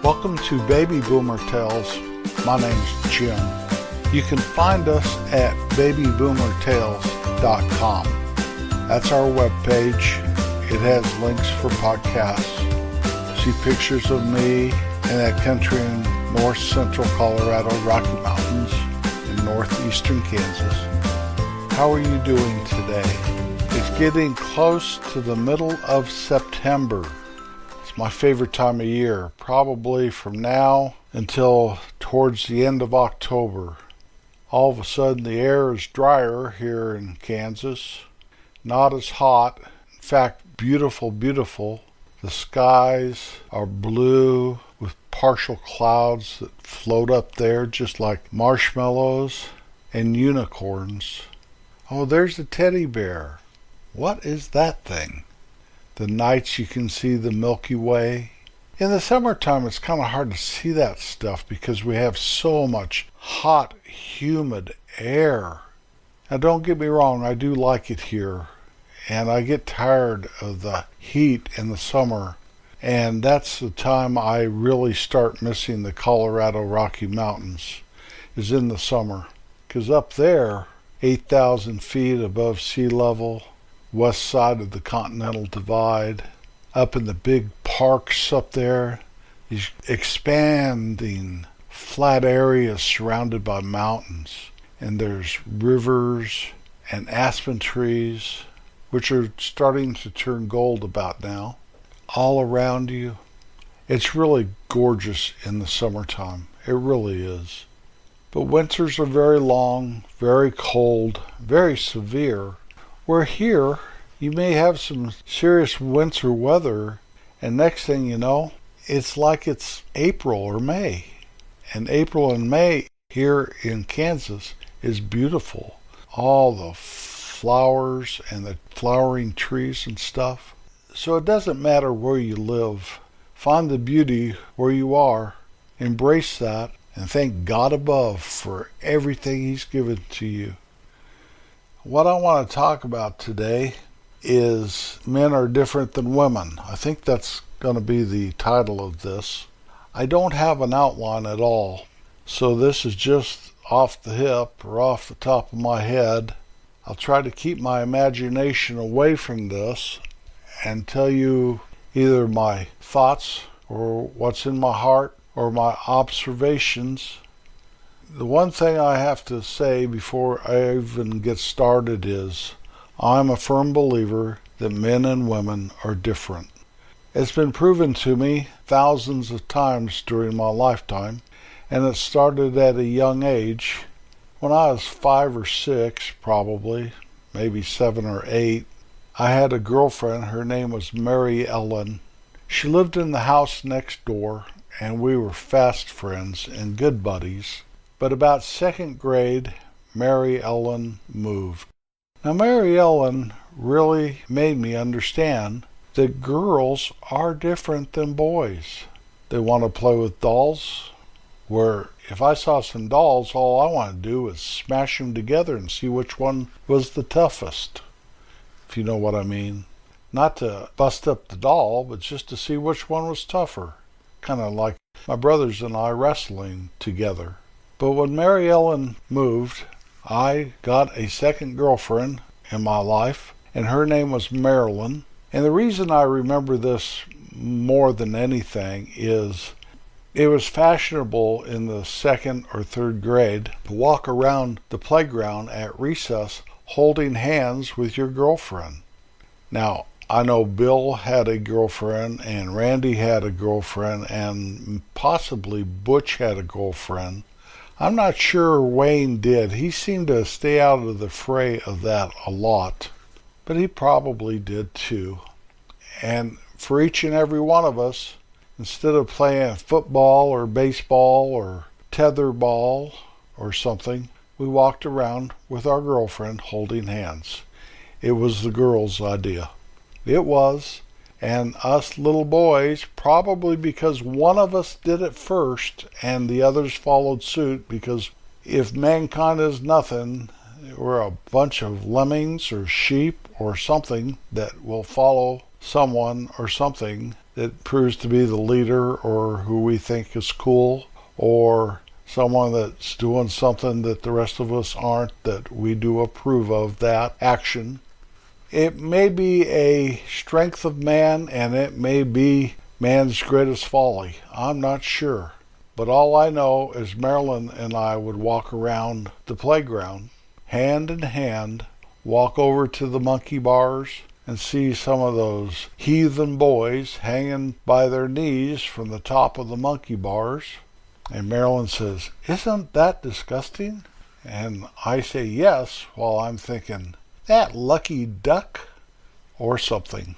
Welcome to Baby Boomer Tales. My name's Jim. You can find us at babyboomertales.com. That's our webpage. It has links for podcasts. See pictures of me in that country in north central Colorado, Rocky Mountains, and northeastern Kansas. How are you doing today? It's getting close to the middle of September. It's my favorite time of year, probably from now until towards the end of October. All of a sudden the air is drier here in Kansas, not as hot. In fact, beautiful, beautiful. The skies are blue with partial clouds that float up there just like marshmallows and unicorns. Oh, there's a teddy bear. What is that thing? The nights you can see the Milky Way. In the summertime, it's kind of hard to see that stuff because we have so much hot, humid air. Now, don't get me wrong, I do like it here. And I get tired of the heat in the summer. And that's the time I really start missing the Colorado Rocky Mountains, is in the summer. Because up there, 8,000 feet above sea level, west side of the Continental Divide, up in the big parks up there, these expanding flat areas surrounded by mountains. And there's rivers and aspen trees, which are starting to turn gold about now, all around you. It's really gorgeous in the summertime. It really is. But winters are very long, very cold, very severe. Where here, you may have some serious winter weather, and next thing you know, it's like it's April or May. And April and May here in Kansas is beautiful. All the flowers and the flowering trees and stuff. So it doesn't matter where you live. Find the beauty where you are. Embrace that. And thank God above for everything He's given to you. What I want to talk about today is men are different than women. I think that's going to be the title of this. I don't have an outline at all. So this is just off the hip or off the top of my head. I'll try to keep my imagination away from this and tell you either my thoughts or what's in my heart or my observations. The one thing I have to say before I even get started is I'm a firm believer that men and women are different. It's been proven to me thousands of times during my lifetime, and it started at a young age. When I was 5 or 6, probably, maybe 7 or 8, I had a girlfriend. Her name was Mary Ellen. She lived in the house next door, and we were fast friends and good buddies. But about 2nd grade, Mary Ellen moved. Now, Mary Ellen really made me understand that girls are different than boys. They want to play with dolls, where if I saw some dolls, all I wanted to do was smash them together and see which one was the toughest, if you know what I mean. Not to bust up the doll, but just to see which one was tougher. Kind of like my brothers and I wrestling together. But when Mary Ellen moved, I got a second girlfriend in my life, and her name was Marilyn. And the reason I remember this more than anything is it was fashionable in the 2nd or 3rd grade to walk around the playground at recess holding hands with your girlfriend. Now, I know Bill had a girlfriend, and Randy had a girlfriend, and possibly Butch had a girlfriend. I'm not sure Wayne did. He seemed to stay out of the fray of that a lot, but he probably did too. And for each and every one of us, instead of playing football or baseball or tetherball or something, we walked around with our girlfriend holding hands. It was the girls' idea. It was. And us little boys, probably because one of us did it first and the others followed suit, because if mankind is nothing, we're a bunch of lemmings or sheep or something that will follow someone or something that proves to be the leader or who we think is cool, or someone that's doing something that the rest of us aren't, that we do approve of that action. It may be a strength of man, and it may be man's greatest folly. I'm not sure. But all I know is Marilyn and I would walk around the playground, hand in hand, walk over to the monkey bars, and see some of those heathen boys hanging by their knees from the top of the monkey bars. And Marilyn says, "Isn't that disgusting?" And I say yes, while I'm thinking, "That lucky duck," or something.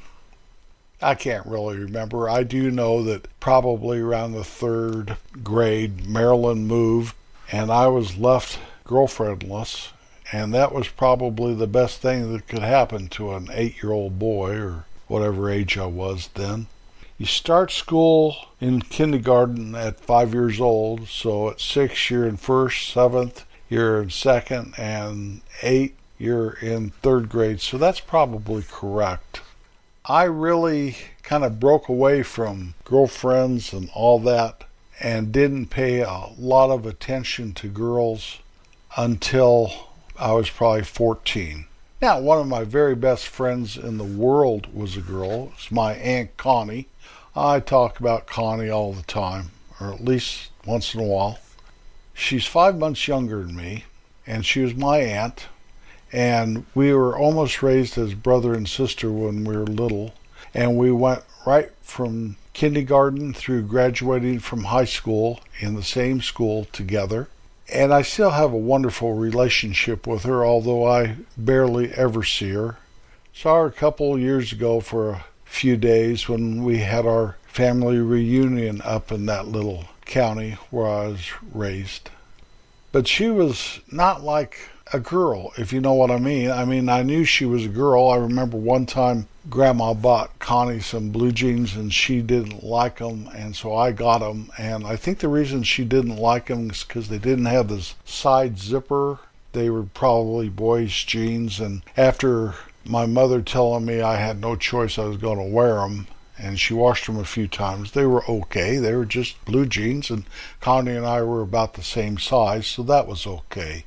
I can't really remember. I do know that probably around the 3rd grade, Marilyn moved, and I was left girlfriendless. And that was probably the best thing that could happen to an 8-year-old boy, or whatever age I was then. You start school in kindergarten at 5 years old, so at 6 you're in 1st, 7th you're in 2nd, and 8 you're in 3rd grade, so that's probably correct. I really kind of broke away from girlfriends and all that, and didn't pay a lot of attention to girls until I was probably 14. Now, one of my very best friends in the world was a girl. It's my Aunt Connie. I talk about Connie all the time, or at least once in a while. She's 5 months younger than me, and she was my aunt, and we were almost raised as brother and sister when we were little, and we went right from kindergarten through graduating from high school in the same school together. And I still have a wonderful relationship with her, although I barely ever see her. Saw her a couple years ago for a few days when we had our family reunion up in that little county where I was raised. But she was not like a girl, if you know what I mean. I knew she was a girl. I remember one time Grandma bought Connie some blue jeans and she didn't like them, and so I got them. And I think the reason she didn't like them is because they didn't have this side zipper. They were probably boys' jeans, and after my mother telling me I had no choice, I was going to wear them, and she washed them a few times, they were okay. They were just blue jeans, and Connie and I were about the same size, so that was okay.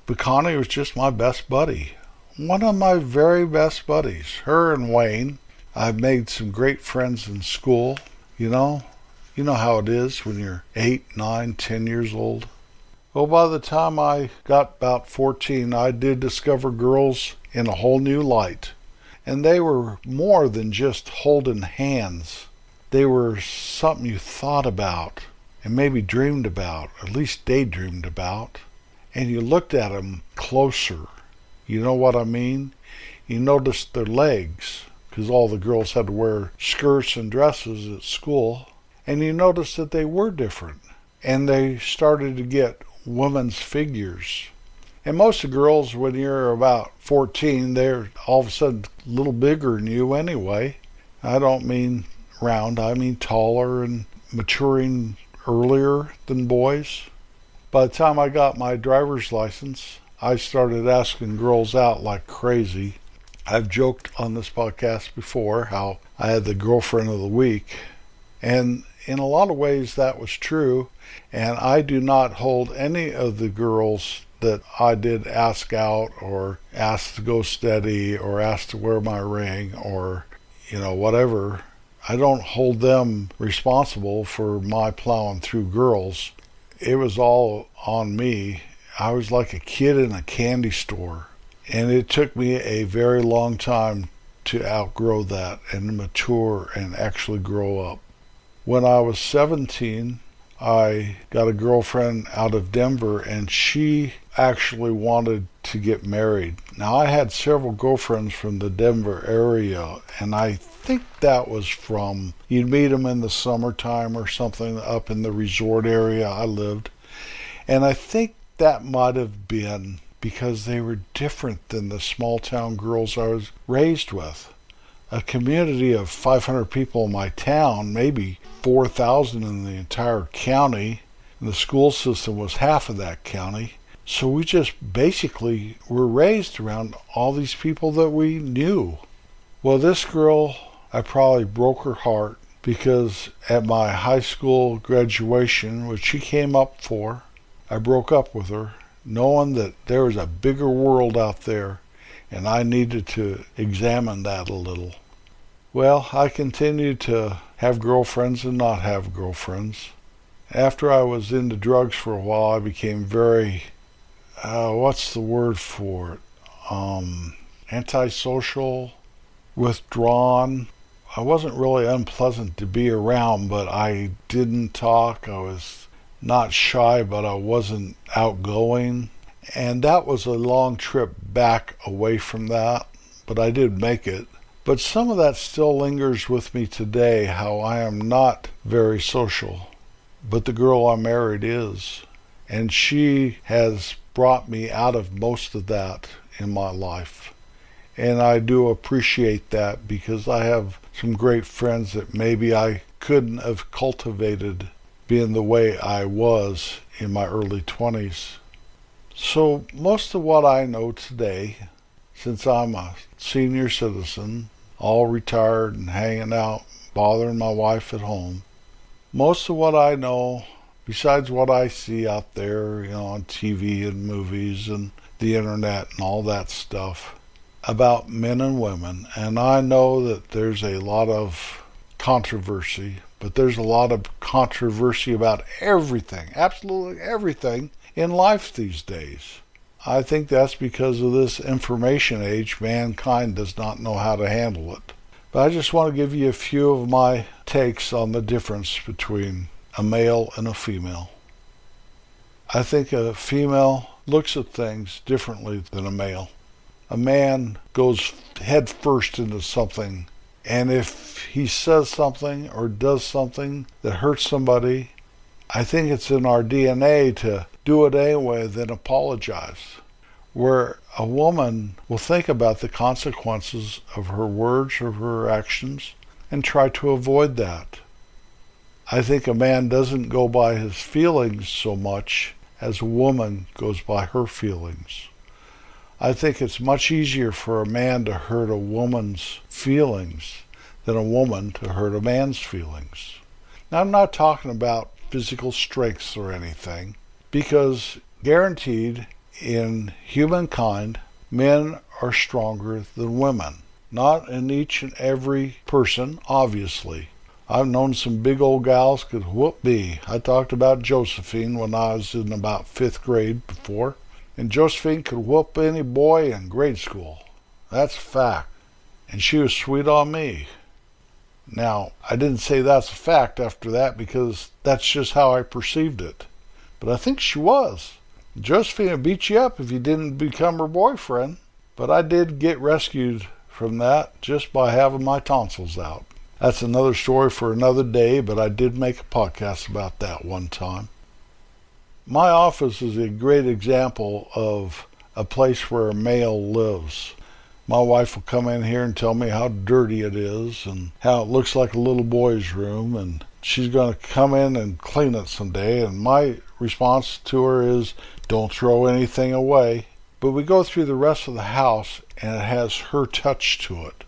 But Connie was just my best buddy. One of my very best buddies. Her and Wayne. I've made some great friends in school. You know how it is when you're 8, 9, 10 years old. Well, by the time I got about 14, I did discover girls in a whole new light. And they were more than just holding hands. They were something you thought about and maybe dreamed about, at least daydreamed about. And you looked at them closer. You know what I mean? You noticed their legs, because all the girls had to wear skirts and dresses at school. And you noticed that they were different. And they started to get women's figures. And most of the girls, when you're about 14, they're all of a sudden a little bigger than you anyway. I don't mean round, I mean taller and maturing earlier than boys. By the time I got my driver's license, I started asking girls out like crazy. I've joked on this podcast before how I had the girlfriend of the week. And in a lot of ways that was true. And I do not hold any of the girls that I did ask out or ask to go steady or ask to wear my ring or, whatever. I don't hold them responsible for my plowing through girls. It was all on me. I was like a kid in a candy store. And it took me a very long time to outgrow that and mature and actually grow up. When I was 17, I got a girlfriend out of Denver, and she actually wanted to get married. Now, I had several girlfriends from the Denver area, and I think that was from, you'd meet them in the summertime or something up in the resort area I lived. And I think that might have been because they were different than the small town girls I was raised with. A community of 500 people in my town, maybe 4,000 in the entire county, and the school system was half of that county. So we just basically were raised around all these people that we knew. Well, this girl, I probably broke her heart because at my high school graduation, which she came up for, I broke up with her, knowing that there was a bigger world out there, and I needed to examine that a little. Well, I continued to have girlfriends and not have girlfriends. After I was into drugs for a while, I became very, what's the word for it? Antisocial, withdrawn. I wasn't really unpleasant to be around, but I didn't talk. I was not shy, but I wasn't outgoing. And that was a long trip back away from that, but I did make it. But some of that still lingers with me today, how I am not very social. But the girl I married is. And she has brought me out of most of that in my life. And I do appreciate that, because I have some great friends that maybe I couldn't have cultivated being the way I was in my early 20s. So most of what I know today, since I'm a senior citizen, all retired and hanging out, bothering my wife at home, most of what I know, besides what I see out there, on TV and movies and the internet and all that stuff, about men and women, and I know that there's a lot of controversy, but there's a lot of controversy about everything, absolutely everything in life these days. I think that's because of this information age. Mankind does not know how to handle it. But I just want to give you a few of my takes on the difference between a male and a female. I think a female looks at things differently than a male. A man goes head first into something, and if he says something or does something that hurts somebody, I think it's in our DNA to do it anyway, then apologize. Where a woman will think about the consequences of her words or her actions and try to avoid that. I think a man doesn't go by his feelings so much as a woman goes by her feelings. I think it's much easier for a man to hurt a woman's feelings than a woman to hurt a man's feelings. Now, I'm not talking about physical strengths or anything, because guaranteed in humankind, men are stronger than women. Not in each and every person, obviously. I've known some big old gals could whoop me. I talked about Josephine when I was in about 5th grade before. And Josephine could whoop any boy in grade school. That's a fact. And she was sweet on me. Now, I didn't say that's a fact after that, because that's just how I perceived it. But I think she was. Josephine would beat you up if you didn't become her boyfriend. But I did get rescued from that just by having my tonsils out. That's another story for another day, but I did make a podcast about that one time. My office is a great example of a place where a male lives. My wife will come in here and tell me how dirty it is and how it looks like a little boy's room, and she's going to come in and clean it someday, and my response to her is, don't throw anything away. But we go through the rest of the house and it has her touch to it.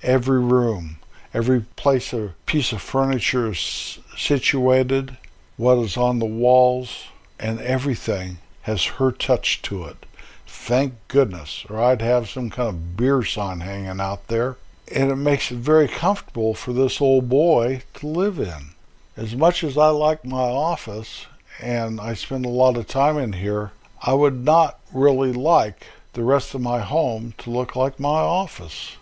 Every room, every place a piece of furniture is situated, what is on the walls, and everything has her touch to it. Thank goodness, or I'd have some kind of beer sign hanging out there. And it makes it very comfortable for this old boy to live in. As much as I like my office, and I spend a lot of time in here, I would not really like the rest of my home to look like my office.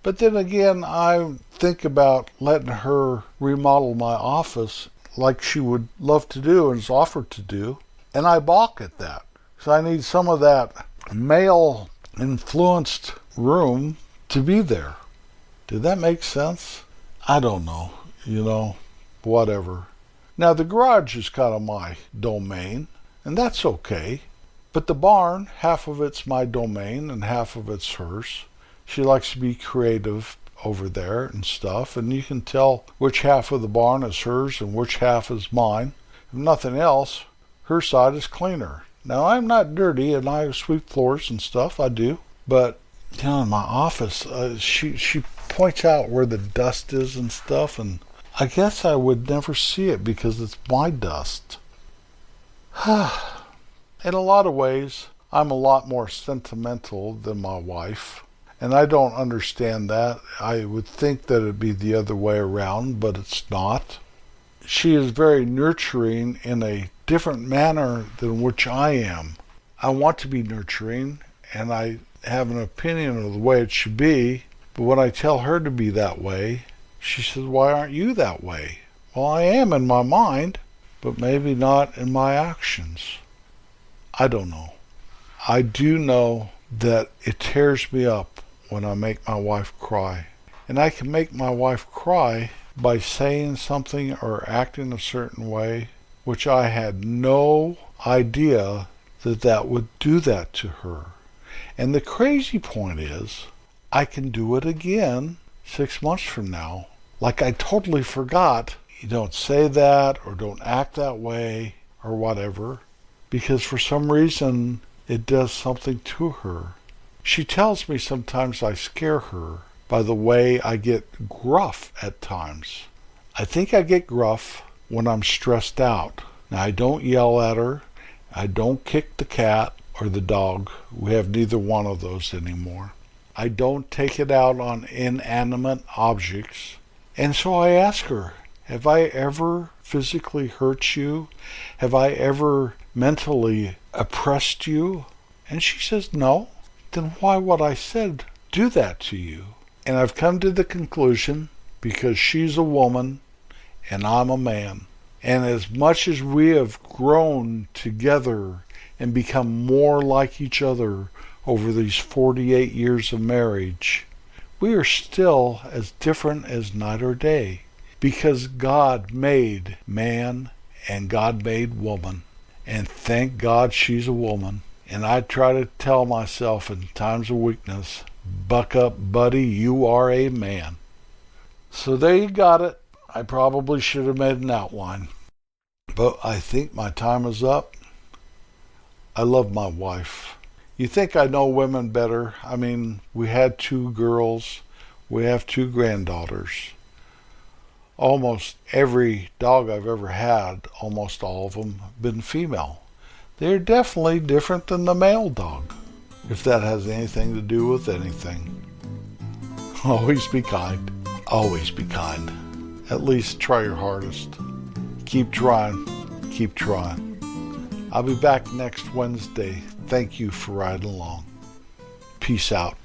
But then again, I think about letting her remodel my office like she would love to do and is offered to do, and I balk at that. So I need some of that male-influenced room to be there. Did that make sense? I don't know. Whatever. Now, the garage is kind of my domain, and that's okay. But the barn, half of it's my domain and half of it's hers. She likes to be creative over there and stuff, and you can tell which half of the barn is hers and which half is mine. If nothing else, her side is cleaner. Now, I'm not dirty, and I sweep floors and stuff, I do. But, in my office, she points out where the dust is and stuff, and I guess I would never see it because it's my dust. In a lot of ways, I'm a lot more sentimental than my wife. And I don't understand that. I would think that it'd be the other way around, but it's not. She is very nurturing in a different manner than which I am. I want to be nurturing, and I have an opinion of the way it should be, but when I tell her to be that way, she says, "Why aren't you that way?" Well, I am in my mind, but maybe not in my actions. I don't know. I do know that it tears me up when I make my wife cry. And I can make my wife cry by saying something or acting a certain way, which I had no idea that that would do that to her. And the crazy point is, I can do it again 6 months from now. Like I totally forgot, you don't say that or don't act that way or whatever, because for some reason it does something to her. She tells me sometimes I scare her by the way I get gruff at times. I think I get gruff when I'm stressed out. Now, I don't yell at her. I don't kick the cat or the dog. We have neither one of those anymore. I don't take it out on inanimate objects. And so I ask her, have I ever physically hurt you? Have I ever mentally oppressed you? And she says, no. Then why would I said do that to you? And I've come to the conclusion, because she's a woman and I'm a man. And as much as we have grown together and become more like each other over these 48 years of marriage, we are still as different as night or day, because God made man and God made woman. And thank God she's a woman. And I try to tell myself in times of weakness, buck up, buddy, you are a man. So there you got it. I probably should have made an outline, but I think my time is up. I love my wife. You think I know women better? I mean, we had 2 girls. We have 2 granddaughters. Almost every dog I've ever had, almost all of them, have been female. They're definitely different than the male dog, if that has anything to do with anything. Always be kind. Always be kind. At least try your hardest. Keep trying. Keep trying. I'll be back next Wednesday. Thank you for riding along. Peace out.